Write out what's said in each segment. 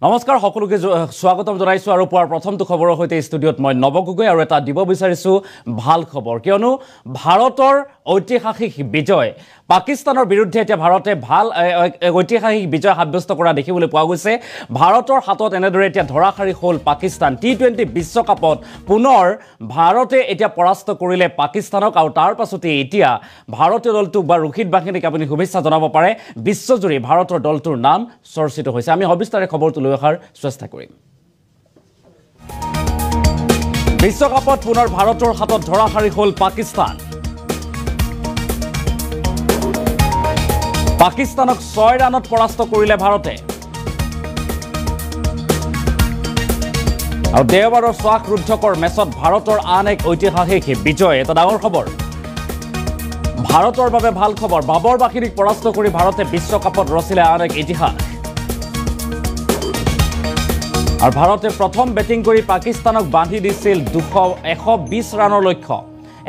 নমস্কাৰ সকলোকে স্বাগতম জনাইছো আৰু পুৱাৰ প্ৰথমটো খবৰৰ হৈতে ষ্টুডিঅত মই নৱগগৈ আৰু এটা দিব বিচাৰিছো ভাল খবৰ কিয়নো ভাৰতৰ ঐতিহাসিক বিজয় পাকিস্তানৰ বিৰুদ্ধে এতিয়া ভাৰতে ভাল ঐতিহাসিক বিজয় সাব্যস্ত কৰা দেখিবলৈ পোৱা গৈছে ভাৰতৰ হাতত এনেদৰে এতিয়া ধৰাখাৰী হ'ল পাকিস্তান টি20 বিশ্বকাপত পুনৰ ভাৰতে এতিয়া পৰাস্ত কৰিলে পাকিস্তানক আৰু তাৰ পাছতে এতিয়া ভাৰতীয় দলটোক বা ৰোহিত বাহিনীক আপুনি শুভেচ্ছা জনাব পাৰে বিশ্বজুৰি ভাৰতৰ দলটোৰ নাম চৰ্চিত হৈছে আমি সবিস্তাৰে খবৰটো লৈ অহাৰ চেষ্টা কৰিম বিশ্বকাপত পুনৰ ভাৰতৰ হাতত ধৰাখাৰী হ'ল পাকিস্তান পাকিস্তানক 6 ৰানত পৰাস্ত কৰিলে ভাৰতে আৰু দেওবাৰৰ শ্বাসৰুদ্ধকৰ মেচত ভাৰতৰ আন এক ঐতিহাসিক বিজয় এটা ডাঙৰ খবৰ ভাৰতৰ বাবে ভাল খবৰ বাবৰ বাহিনীক পৰাস্ত কৰি ভাৰতে বিশ্বকাপত ৰচিলে আন এক ইতিহাস আৰু ভাৰতে প্ৰথম বেটিং কৰি পাকিস্তানক বান্ধি দিছিল 120 ৰানৰ লক্ষ্য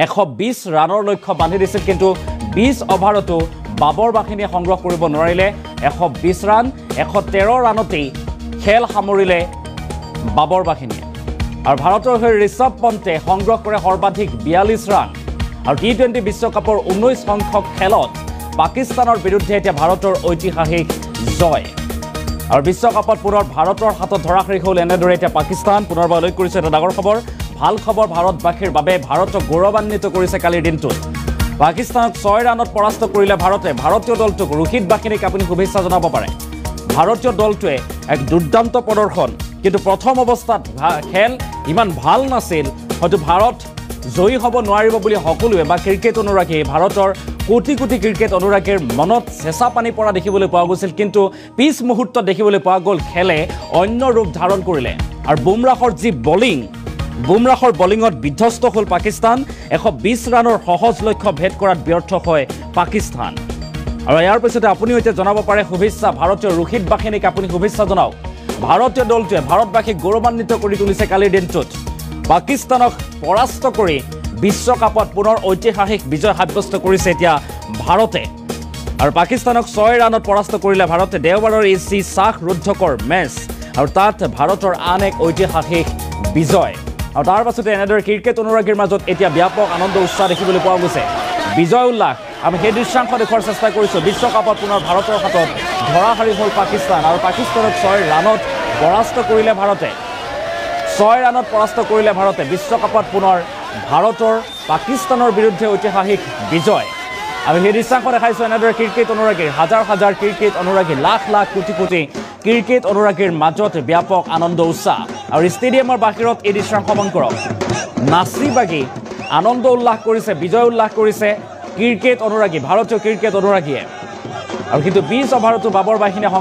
120 ৰানৰ লক্ষ্য বান্ধি দিছিল কিন্তু 20 অভাৰতো বাবৰ বাহিনীয়ে সংগ্ৰহ কৰিব নোৱাৰিলে 120 ৰান 113 ৰানতেই খেল সামৰিলে বাবৰ বাহিনীয়ে আৰু ভাৰতৰ হৈ ঋষভ পন্তে সংগ্ৰহ কৰে সৰ্বাধিক 42 ৰান আৰু টি20 বিশ্বকাপৰ 19 সংখ্যক খেলত পাকিস্তানৰ বিৰুদ্ধে এতিয়া ভাৰতৰ ঐতিহাসিক জয় আৰু বিশ্বকাপত পুনৰ ভাৰতৰ হাতত ধৰাখাৰী হ'ল এনেদৰে এতিয়া পাকিস্তান পুনৰবাৰ লৈ কৰিছে এটা ডাঙৰ খবৰ ভাল খবৰ ভাৰতবাসীৰ বাবে ভাৰতক গৌৰৱান্বিত কৰিছে কালিৰ দিনটোত পাকিস্তানক 6 ৰানত পৰাস্ত কৰিলে ভাৰতে ভাৰতীয় দলটোক ৰোহিত বাহিনীক আপুনি শুভেচ্ছা জনাব পাৰে ভাৰতীয় দলটোৱে এক দুৰ্দান্ত প্ৰদৰ্শন কিন্তু প্ৰথম অৱস্থাত খেল ইমান ভাল নাছিল হয়তো ভাৰত জয়ী হ'ব নোৱাৰিব বুলি সকলোৱে বা ক্ৰিকেট অনুৰাগী ভাৰতৰ কোটি কোটি ক্ৰিকেট অনুৰাগীৰ মনত চেঁচা পানী পৰা দেখিবলৈ পোৱা গৈছিল কিন্তু পিছ মুহূৰ্তত দেখিবলৈ পোৱা গ'ল খেলে অন্য ৰূপ ধাৰণ কৰিলে আৰু বুমৰাহৰ যি বুমৰাহৰ বলিঙত বিধ্বস্ত হ'ল পাকিস্তান 120 ৰানৰ সহজ লক্ষ্য ভেদ কৰাত ব্যৰ্থ হয় পাকিস্তান আৰু ইয়াৰ পিছতে আপুনিও এতিয়া জনাব পাৰে শুভেচ্ছা ভাৰতীয় ৰোহিত বাহিনীক আপুনি শুভেচ্ছা জনাওক ভাৰতীয় দলটোৱে ভাৰতবাসীক গৌৰৱান্বিত কৰি তুলিছে কালিৰ দিনটোত পাকিস্তানক পৰাস্ত কৰি বিশ্বকাপত পুনৰ ঐতিহাসিক বিজয় সাব্যস্ত কৰিছে এতিয়া ভাৰতে আৰু পাকিস্তানক 6 ৰানত পৰাস্ত কৰিলে ভাৰতে দেওবাৰৰ এই শ্বাসৰুদ্ধকৰ মেচ আৰু তাত ভাৰতৰ আন এক ঐতিহাসিক বিজয় আৰু তাৰ পাছতে এনেদৰে ক্ৰিকেট অনুৰাগীৰ মাজত এতিয়া ব্যাপক আনন্দ উৎসাহ দেখিবলৈ পোৱা গৈছে বিজয় উল্লাস আমি সেই দৃশ্যাংশ দেখুৱাৰ চেষ্টা কৰিছোঁ বিশ্বকাপত পুনৰ ভাৰতৰ হাতত ধৰাখাৰী হ'ল পাকিস্তান আৰু পাকিস্তানক 6 ৰানত পৰাস্ত কৰিলে ভাৰতে 6 ৰানত পৰাস্ত কৰিলে ভাৰতে বিশ্বকাপত পুনৰ ভাৰতৰ পাকিস্তানৰ বিৰুদ্ধে ঐতিহাসিক বিজয় আমি সেই দৃশ্যাংশ দেখাইছোঁ এনেদৰে ক্ৰিকেট অনুৰাগীৰ হাজাৰ হাজাৰ ক্ৰিকেট অনুৰাগী লাখ লাখ কোটি কোটি ক্ৰিকেট অনুৰাগীৰ মাজত ব্যাপক আনন্দ উৎসাহ আৰু ষ্টেডিয়ামৰ বাহিৰত এই দৃশ্যাংশ মন কৰক নাচি বাগি আনন্দ উল্লাস কৰিছে বিজয় উল্লাস কৰিছে ক্ৰিকেট অনুৰাগী ভাৰতীয় ক্ৰিকেট অনুৰাগীয়ে আৰু কিন্তু 20 অভাৰতো বাবৰ বাহিনীয়ে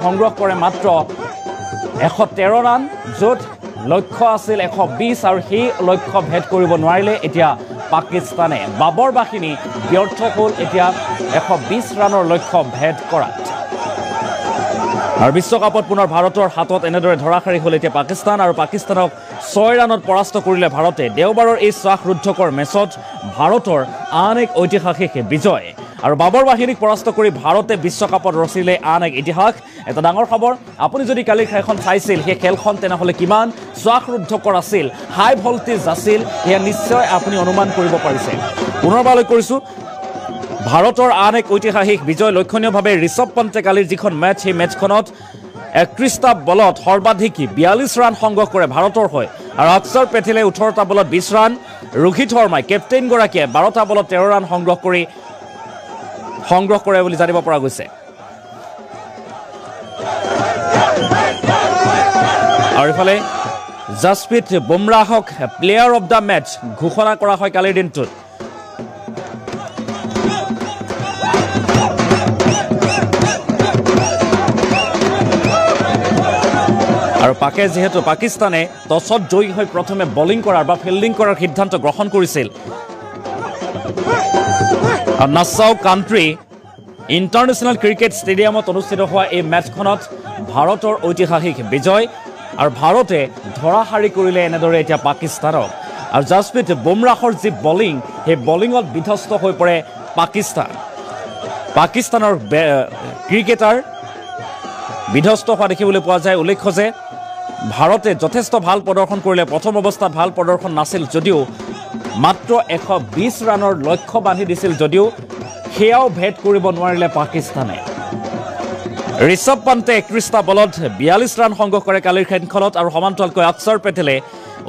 সংগ্ৰহ কৰে মাত্ৰ 113 ৰান য'ত লক্ষ্য আছিল 120 আৰু সেই লক্ষ্য ভেদ কৰিব নোৱাৰিলে এতিয়া পাকিস্তানে বাবৰ বাহিনী ব্যৰ্থ হ'ল এতিয়া 120 ৰানৰ লক্ষ্য ভেদ কৰাত আৰু বিশ্বকাপত পুনৰ ভাৰতৰ হাতত এনেদৰে ধৰাখাৰী হ'ল এতিয়া পাকিস্তান আৰু পাকিস্তানক 6 ৰানত পৰাস্ত কৰিলে ভাৰতে দেওবাৰৰ এই শ্বাসৰুদ্ধকৰ মেচত ভাৰতৰ আন এক ঐতিহাসিক বিজয় আৰু বাবৰ বাহিনীক পৰাস্ত কৰি ভাৰতে বিশ্বকাপত ৰচিলে আন এক ইতিহাস এটা ডাঙৰ খবৰ আপুনি যদি কালিৰ খেলখন চাইছিল সেই খেলখন তেনেহ'লে কিমান শ্বাসৰুদ্ধকৰ আছিল হাই ভল্টেজ আছিল এয়া নিশ্চয় আপুনি অনুমান কৰিব পাৰিছে পুনৰবাৰ লৈ কৰিছোঁ ভাৰতৰ আন এক ঐতিহাসিক বিজয় লক্ষণীয়ভাৱে ঋষভ পন্তে কালিৰ যিখন মেচ সেই মেচখনত 31টা বলত সৰ্বাধিক 42 ৰান সংগ্ৰহ কৰে ভাৰতৰ হৈ আৰু অক্ষৰ পেটেলে 18টা বলত 20 ৰান ৰোহিত শৰ্মাই কেপ্টেইনগৰাকীয়ে 12টা বলত 13 ৰান সংগ্ৰহ কৰে বুলি জানিব পৰা গৈছে আৰু ইফালে Jasprit বুমৰাহক player of the match ঘোষণা কৰা হয় কালিৰ দিনটোত আৰু যিহেতু পাকিস্তানে টছত জয়ী হৈ প্ৰথমে বলিং কৰাৰ বা ফিল্ডিং কৰাৰ সিদ্ধান্ত গ্ৰহণ কৰিছিল নাছাউ কাণ্ট্ৰি ইণ্টাৰনেশ্যনেল ক্ৰিকেট ষ্টেডিয়ামত অনুষ্ঠিত হোৱা এই মেচখনত ভাৰতৰ ঐতিহাসিক বিজয় আৰু ভাৰতে ধৰাশাৰী কৰিলে এনেদৰে এতিয়া পাকিস্তানক আৰু জাসপ্ৰীত বুমৰাহৰ যি বলিং সেই বলিঙত বিধ্বস্ত হৈ পৰে পাকিস্তানৰ ক্ৰিকেটাৰ বিধ্বস্ত হোৱা দেখিবলৈ পোৱা যায় উল্লেখ্য যে ভাৰতে যথেষ্ট ভাল প্ৰদৰ্শন কৰিলে প্ৰথম অৱস্থাত ভাল প্ৰদৰ্শন নাছিল যদিও মাত্ৰ 120 ৰানৰ লক্ষ্য বান্ধি দিছিল যদিও সেয়াও ভেদ কৰিব নোৱাৰিলে পাকিস্তানে ঋষভ পন্তে 31টা বলত 42 ৰান সংগ্ৰহ কৰে কালিৰ খেলখনত আৰু সমান্তৰালকৈ অক্ষৰ পেটেলে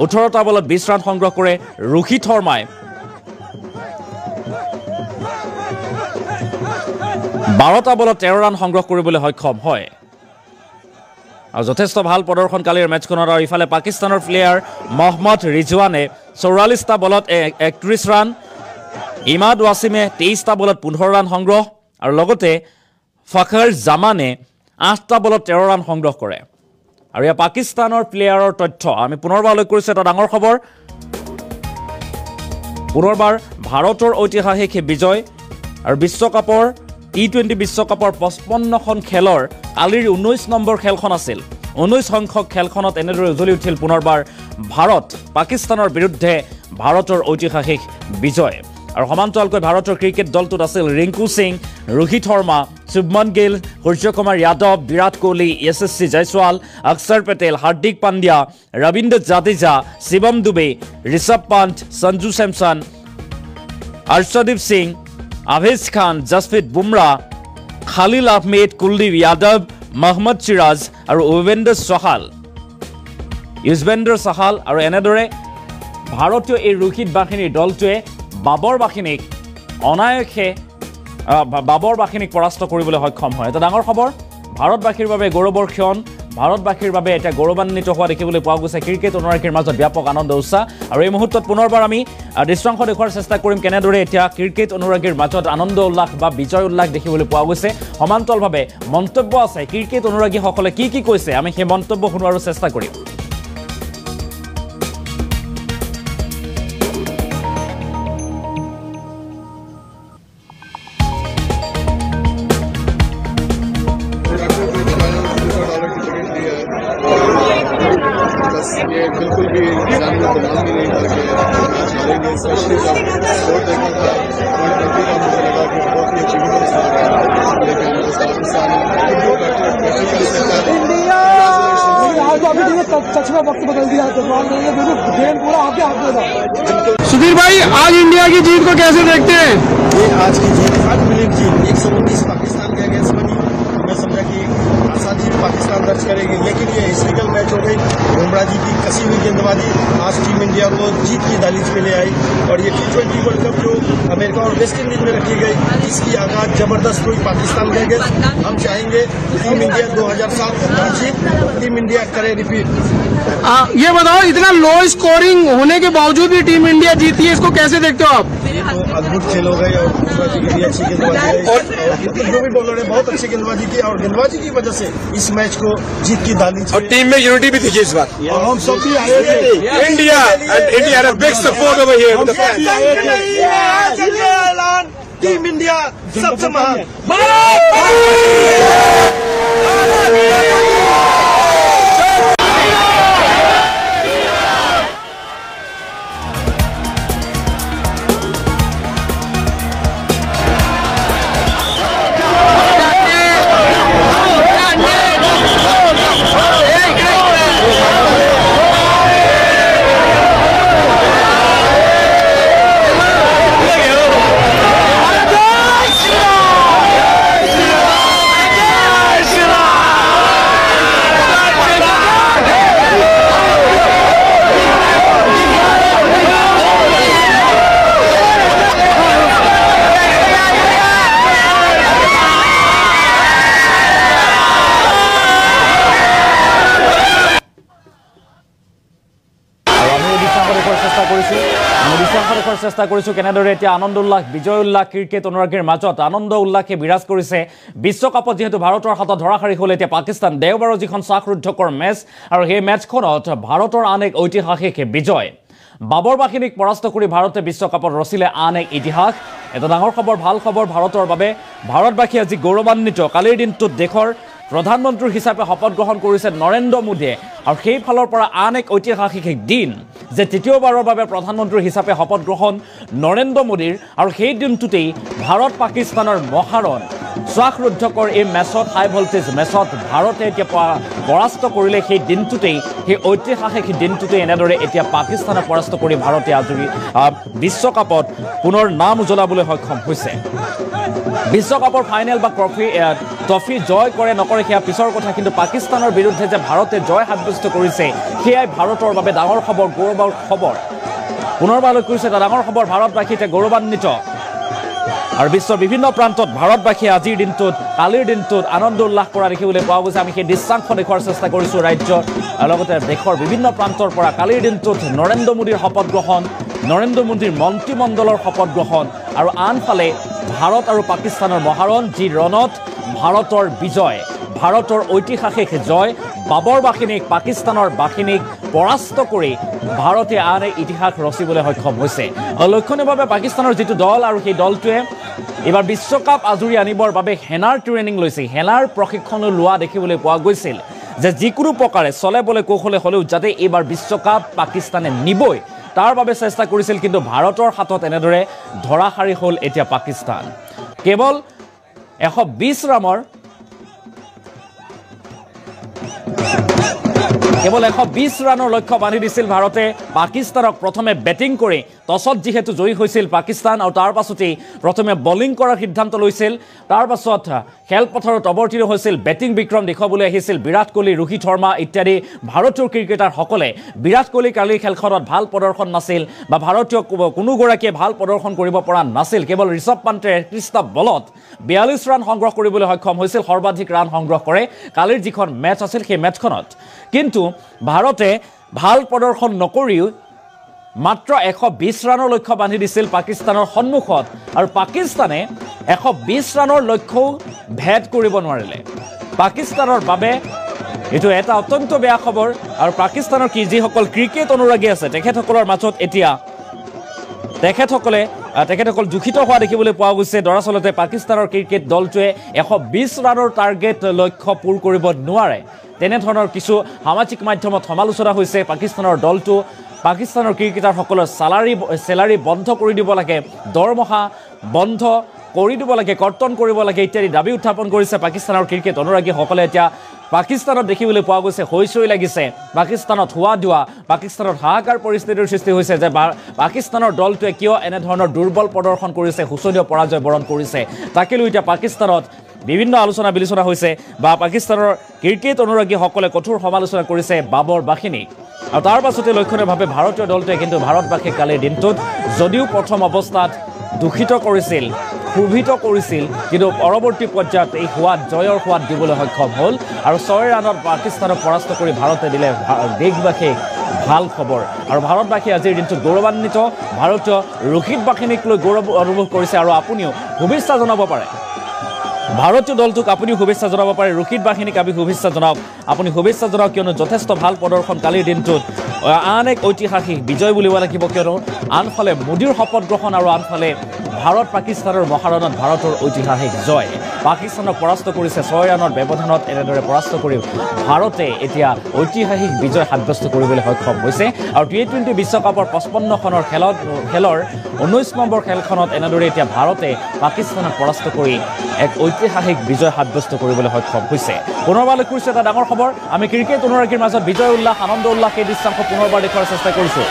18টা বলত 20 ৰান সংগ্ৰহ কৰে ৰোহিত শৰ্মাই 12টা বলত 13 ৰান সংগ্ৰহ কৰিবলৈ সক্ষম হয় আৰু যথেষ্ট ভাল প্ৰদৰ্শন কালিৰ মেচখনৰ আৰু ইফালে পাকিস্তানৰ প্লেয়াৰ মহম্মদ ৰিজৱানে 44টা বলত 31 ৰান ইমাদ ৱাছিমে 23টা বলত 15 ৰান সংগ্ৰহ আৰু লগতে ফখৰ জামানে 8টা বলত 13 ৰান সংগ্ৰহ কৰে আৰু ইয়া পাকিস্তানৰ প্লেয়াৰৰ তথ্য আমি পুনৰবাৰ উল্লেখ কৰিছো এটা ডাঙৰ খবৰ পুনৰবাৰ ভাৰতৰ ঐতিহাসিক বিজয় আৰু বিশ্বকাপৰ টি20 বিশ্বকাপৰ 55খন খেলৰ কালিৰ 19 নম্বৰ খেলখন আছিল 19 সংখ্যক খেলখনত এনেদৰে উজলি উঠিল পুনৰবাৰ ভাৰত পাকিস্তানৰ বিৰুদ্ধে ভাৰতৰ ঐতিহাসিক বিজয় আৰু সমান্তৰালকৈ ভাৰতৰ ক্ৰিকেট দলটোত আছিল ৰিংকু সিং ৰোহিত শৰ্মা শুভমন গিল সূৰ্যকুমাৰ যাদৱ বিৰাট কোহলি এছএছচি জয়সৱাল অক্ষৰ পেটেল হাৰ্দিক পাণ্ডিয়া ৰবীন্দ্ৰ জাদেজা শিৱম দুবে ঋষভ পন্থ সঞ্জু চেমছন হৰ্ষদীপ সিং আভেজ খান জসপ্ৰীত বুমৰা খালিল আহমেদ কুলদীপ যাদৱ মহম্মদ সিৰাজ আৰু যুজবেন্দ্ৰ চাহাল আৰু এনেদৰে ভাৰতীয় এই ৰোহিত বাহিনীৰ দলটোৱে বাবৰ বাহিনীক অনায়াসে বাবৰ বাহিনীক পৰাস্ত কৰিবলৈ সক্ষম হয় এটা ডাঙৰ খবৰ ভাৰতবাসীৰ বাবে গৌৰৱৰ ক্ষণ ভাৰতবাসীৰ বাবে এটা গৌৰৱান্বিত হোৱা দেখিবলৈ পোৱা গৈছে ক্ৰিকেট অনুৰাগীৰ মাজত ব্যাপক আনন্দ উৎসাহ আৰু এই মুহূৰ্তত পুনৰবাৰ আমি দৃশ্যাংশ দেখুৱাৰ চেষ্টা কৰিম কেনেদৰে এতিয়া ক্ৰিকেট অনুৰাগীৰ মাজত আনন্দ উল্লাস বা বিজয় উল্লাস দেখিবলৈ পোৱা গৈছে সমান্তৰালভাৱে মন্তব্য আছে ক্ৰিকেট অনুৰাগীসকলে কি কৈছে আমি সেই মন্তব্য শুনোৱাৰ চেষ্টা কৰিম ये बिल्कुल भी जानने को नाम भी नहीं था कि हारेंगे स्पेशली जब स्कोर देखा था 120 का मुझे लगा कि बहुत ही अचीवमेंट्स आ रहा है लेकिन उस पाकिस्तान सचना वक्त बदल दिया गेम पूरा आपके हाथ में था सुधीर भाई आज इंडिया की जीत को कैसे देखते हैं ये आज की जीत अनबिलीव जीत 119 पाकिस्तान के अगेंस्ट बनी मैं समझा कि आसानी से पाकिस्तान दर्ज करेगी लेकिन ये हिस्ट्रिकल मैच हो गई बुमराह जी की कसी हुई गेंदबाजी आज टीम इंडिया को जीत की दहलीज पे ले आई और ये T20 वर्ल्ड कप जो अमेरिका और वेस्ट इंडीज में रखी गई इसकी आगाज जबरदस्त हुई पाकिस्तान के अगेंस्ट हम चाहेंगे टीम इंडिया 2007 जीत टीम इंडिया करे रिपीट ये बताओ इतना लो स्कोरिंग होने के बावजूद भी टीम इंडिया जीती है इसको कैसे देखते हो आप तो अद्भुत खेल हो गई और बुमराह जी की भी अच्छी गेंदबाजी और जो भी बॉलर है बहुत अच्छी गेंदबाजी की और गेंदबाजी की वजह से इस मैच को जीत की दहलीज और टीम में यूनिटी भी दिखी इस बार और हम सब भी आए थे India had a big support over here with the fans team India सबसे महान চেষ্টা কৰিছো কেনেদৰে এতিয়া আনন্দ উল্লাস বিজয় উল্লাস ক্ৰিকেট অনুৰাগীৰ মাজত আনন্দ উল্লাসে বিৰাজ কৰিছে বিশ্বকাপত যেহেতু ভাৰতৰ হাতত ধৰাখাৰি হ'ল এতিয়া পাকিস্তান দেওবাৰৰ যিখন শ্বাসৰুদ্ধকৰ মেচ আৰু সেই মেচখনত ভাৰতৰ আন এক ঐতিহাসিক বিজয় বাবৰ বাহিনীক পৰাস্ত কৰি ভাৰতে বিশ্বকাপত ৰচিলে আন এক ইতিহাস এটা ডাঙৰ খবৰ ভাল খবৰ ভাৰতৰ বাবে ভাৰতবাসী আজি গৌৰৱান্বিত কালিৰ দিনটোত দেশৰ প্ৰধানমন্ত্ৰী হিচাপে শপত গ্ৰহণ কৰিছে নৰেন্দ্ৰ মোদীয়ে আৰু সেই ফালৰ পৰা আন এক ঐতিহাসিক দিন যে তৃতীয়বাৰৰ বাবে প্ৰধানমন্ত্ৰী হিচাপে শপত গ্ৰহণ নৰেন্দ্ৰ মোদীৰ আৰু সেই দিনটোতেই ভাৰত পাকিস্তানৰ মহাৰণ শ্বাসৰুদ্ধকৰ এই মেচত হাই ভল্টেজ মেচত ভাৰতে এতিয়া পৰাস্ত কৰিলে সেই দিনটোতেই সেই ঐতিহাসিক দিনটোতেই এনেদৰে এতিয়া পাকিস্তানক পৰাস্ত কৰি ভাৰতে আজৰি বিশ্বকাপত পুনৰ নাম উজ্বলাবলৈ সক্ষম হৈছে বিশ্বকাপৰ ফাইনেল বা ট্ৰফি জয় কৰে নকৰে সেয়া পিছৰ কথা কিন্তু পাকিস্তানৰ বিৰুদ্ধে যে ভাৰতে জয় সাব্যস্ত কৰিছে সেয়াই ভাৰতৰ বাবে ডাঙৰ খবৰ গৌৰৱৰ খবৰ পুনৰবাৰলৈ কৰিছে এটা ডাঙৰ খবৰ ভাৰতবাসী এতিয়া গৌৰৱান্বিত আৰু বিশ্বৰ বিভিন্ন প্ৰান্তত ভাৰতবাসীয়ে আজিৰ দিনটোত কালিৰ দিনটোত আনন্দ উল্লাস কৰা দেখিবলৈ পোৱা গৈছে আমি সেই দৃশ্যাংশ দেখুৱাৰ চেষ্টা কৰিছোঁ ৰাজ্যৰ লগতে দেশৰ বিভিন্ন প্ৰান্তৰ পৰা কালিৰ দিনটোত নৰেন্দ্ৰ মোদীৰ শপত গ্ৰহণ নৰেন্দ্ৰ মোদীৰ মন্ত্ৰীমণ্ডলৰ শপত গ্ৰহণ আৰু আনফালে ভাৰত আৰু পাকিস্তানৰ মহাৰণ যি ৰণত ভাৰতৰ বিজয় ভাৰতৰ ঐতিহাসিক জয় বাবৰ বাহিনীক পাকিস্তানৰ বাহিনীক পৰাস্ত কৰি ভাৰতে আন এক ইতিহাস ৰচিবলৈ সক্ষম হৈছে লক্ষণীয়ভাৱে পাকিস্তানৰ যিটো দল আৰু সেই দলটোৱে এইবাৰ বিশ্বকাপ আজৰি আনিবৰ বাবে সেনাৰ ট্ৰেইনিং লৈছে সেনাৰ প্ৰশিক্ষণ লোৱা দেখিবলৈ পোৱা গৈছিল যে যিকোনো প্ৰকাৰে চলে বলে কৌশলে হ'লেও যাতে এইবাৰ বিশ্বকাপ পাকিস্তানে নিবই তাৰ বাবে চেষ্টা কৰিছিল কিন্তু ভাৰতৰ হাতত এনেদৰে ধৰাশাৰী হ'ল এতিয়া পাকিস্তান কেৱল 120 ৰানৰ কেৱল 120 ৰানৰ লক্ষ্য বান্ধি দিছিল ভাৰতে পাকিস্তানক প্ৰথমে বেটিং কৰি টছত যেহেতু জয়ী হৈছিল পাকিস্তান আৰু তাৰ পাছতেই প্ৰথমে বলিং কৰাৰ সিদ্ধান্ত লৈছিল তাৰ পাছত খেলপথাৰত অৱতীৰ্ণ হৈছিল বেটিং বিক্ৰম দেখুৱাবলৈ আহিছিল বিৰাট কোহলি ৰোহিত শৰ্মা ইত্যাদি ভাৰতীয় ক্ৰিকেটাৰসকলে বিৰাট কোহলি কালিৰ খেলখনত ভাল প্ৰদৰ্শন নাছিল বা ভাৰতীয় কোনোগৰাকীয়ে ভাল প্ৰদৰ্শন কৰিব পৰা নাছিল কেৱল ঋষভ পন্তে 31টা বলত 42 ৰান সংগ্ৰহ কৰিবলৈ সক্ষম হৈছিল সৰ্বাধিক ৰান সংগ্ৰহ কৰে কালিৰ যিখন মেচ আছিল সেই মেচখনত কিন্তু ভাৰতে ভাল প্ৰদৰ্শন নকৰিও মাত্ৰ 120 ৰানৰ লক্ষ্য বান্ধি দিছিল পাকিস্তানৰ সন্মুখত আৰু পাকিস্তানে 120 ৰানৰ লক্ষ্যও ভেদ কৰিব নোৱাৰিলে পাকিস্তানৰ বাবে এটো এটা অত্যন্ত বেয়া খবৰ আৰু পাকিস্তানৰ কি যিসকল ক্ৰিকেট অনুৰাগী আছে তেখেতসকলৰ মাজত এতিয়া তেখেতসকল দুখিত হোৱা দেখিবলৈ পোৱা গৈছে দৰাচলতে পাকিস্তানৰ ক্ৰিকেট দলটোৱে 120 ৰানৰ টাৰ্গেট লক্ষ্য পূৰ কৰিব নোৱাৰে তেনেধৰণৰ কিছু সামাজিক মাধ্যমত সমালোচনা হৈছে পাকিস্তানৰ দলটো পাকিস্তানৰ ক্ৰিকেটাৰসকলৰ চেলাৰী বন্ধ কৰি দিব লাগে দৰমহা বন্ধ কৰি দিব লাগে কৰ্তন কৰিব লাগে ইত্যাদি দাবী উত্থাপন কৰিছে পাকিস্তানৰ ক্ৰিকেট অনুৰাগীসকলে এতিয়া পাকিস্তানত দেখিবলৈ পোৱা গৈছে হৈচৈ লাগিছে পাকিস্তানত হোৱা দোৱা পাকিস্তানত হাহাকাৰ পৰিস্থিতিৰ সৃষ্টি হৈছে যে পাকিস্তানৰ দলটোৱে কিয় এনেধৰণৰ দুৰ্বল প্ৰদৰ্শন কৰিছে শোচনীয় পৰাজয় বৰণ কৰিছে তাকে লৈ এতিয়া পাকিস্তানত বিভিন্ন আলোচনা বিলোচনা হৈছে বা পাকিস্তানৰ ক্ৰিকেট অনুৰাগীসকলে কঠোৰ সমালোচনা কৰিছে বাবৰ বাহিনীক আৰু তাৰ পাছতে লক্ষণীয়ভাৱে ভাৰতীয় দলটোৱে কিন্তু ভাৰতবাসীক কালিৰ দিনটোত যদিও প্ৰথম অৱস্থাত দুখিত কৰিছিল ক্ষোভিত কৰিছিল কিন্তু পৰৱৰ্তী পৰ্যায়ত এই জয়ৰ সোৱাদ দিবলৈ সক্ষম হ'ল আৰু 6 ৰানত পাকিস্তানক পৰাস্ত কৰি ভাৰতে দিলে দেশবাসীক ভাল খবৰ আৰু ভাৰতবাসী আজিৰ দিনটোত গৌৰৱান্বিত ভাৰতীয় ৰোহিত বাহিনীক লৈ গৌৰৱ অনুভৱ কৰিছে আৰু আপুনিও শুভেচ্ছা জনাব পাৰে ভাৰতীয় দলটোক আপুনি শুভেচ্ছা জনাব পাৰে ৰোহিত বাহিনীক আমি শুভেচ্ছা জনাওক আপুনি শুভেচ্ছা জনাওক কিয়নো যথেষ্ট ভাল প্ৰদৰ্শন কালিৰ দিনটোত আন এক ঐতিহাসিক বিজয় বুলিব লাগিব কিয়নো আনফালে মোদীৰ শপত গ্ৰহণ আৰু আনফালে ভাৰত পাকিস্তানৰ মহাৰণত ভাৰতৰ ঐতিহাসিক জয় পাকিস্তানক পৰাস্ত কৰিছে 6 ৰানৰ ব্যৱধানত এনেদৰে পৰাস্ত কৰি ভাৰতে এতিয়া ঐতিহাসিক বিজয় সাব্যস্ত কৰিবলৈ সক্ষম হৈছে আৰু T20 বিশ্বকাপৰ 55খনৰ খেলৰ 19 নম্বৰ খেলখনত এনেদৰে এতিয়া ভাৰতে পাকিস্তানক পৰাস্ত কৰি এক ঐতিহাসিক বিজয় সাব্যস্ত কৰিবলৈ সক্ষম হৈছে পুনৰবাৰলৈ কৰিছে এটা ডাঙৰ খবৰ আমি ক্ৰিকেট অনুৰাগীৰ মাজত বিজয় উল্লাস আনন্দ উল্লাস এই দৃশ্যাংশ পুনৰবাৰ দেখুৱাৰ চেষ্টা কৰিছোঁ